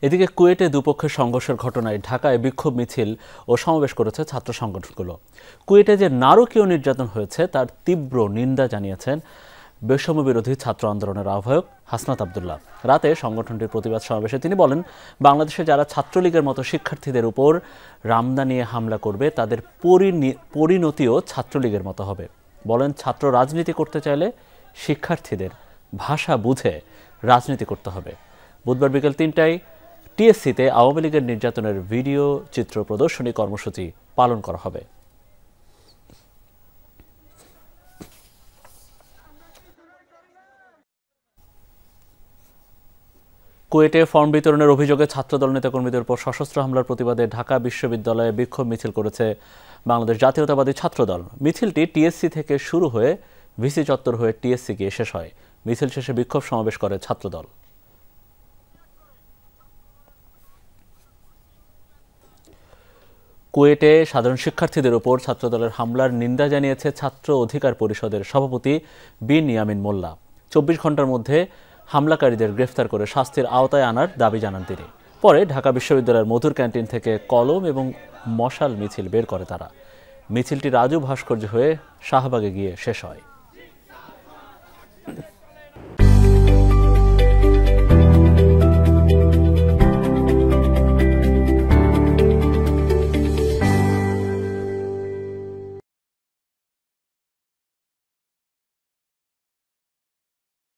এদিকে কুয়েটে দুপক্ষের সংঘর্ষের ঘটনায় ঢাকায় বিক্ষোভ মিছিল ও সমাবেশ করেছে ছাত্র সংগঠনগুলো। কুয়েটে যে নারকীয় নির্যাতন হয়েছে তার তীব্র নিন্দা জানিয়েছেন বৈষম্য বিরোধী ছাত্র আন্দোলনের আহ্বায়ক হাসনাত আব্দুল্লাহ। রাতে সংগঠনটির প্রতিবাদ সমাবেশে তিনি বলেন, বাংলাদেশে যারা ছাত্রলীগের মতো শিক্ষার্থীদের উপর রামদা নিয়ে হামলা করবে তাদের পরিণতিও ছাত্রলীগের মতো হবে। বলেন, ছাত্র রাজনীতি করতে চাইলে শিক্ষার্থীদের ভাষা বুঝে রাজনীতি করতে হবে। বুধবার বিকেল ৩টায় টিএসসিতে আওয়ামী লীগের নির্যাতনের ভিডিও চিত্র প্রদর্শনী কর্মসূচি পালন করা হবে। কুয়েটে ফর্ম বিতরণের অভিযোগে ছাত্রদল নেতাকর্মীদের উপর সশস্ত্র হামলার প্রতিবাদে ঢাকা বিশ্ববিদ্যালয়ে বিক্ষোভ মিছিল করেছে বাংলাদেশ জাতীয়তাবাদী ছাত্রদল। মিছিলটি টিএসসি থেকে শুরু হয়ে ভিসি চত্বর হয়ে টিএসসি গিয়ে শেষ হয়। মিছিল শেষে বিক্ষোভ সমাবেশ করে ছাত্রদল। কুয়েটে সাধারণ শিক্ষার্থীদের উপর ছাত্রদলের হামলার নিন্দা জানিয়েছে ছাত্র অধিকার পরিষদের সভাপতি বিন ইয়ামিন মোল্লা। ২৪ ঘন্টার মধ্যে হামলাকারীদের গ্রেফতার করে শাস্তির আওতায় আনার দাবি জানান তিনি। পরে ঢাকা বিশ্ববিদ্যালয়ের মধুর ক্যান্টিন থেকে কলম এবং মশাল মিছিল বের করে তারা। মিছিলটি রাজু ভাস্কর্য হয়ে শাহবাগে গিয়ে শেষ হয়।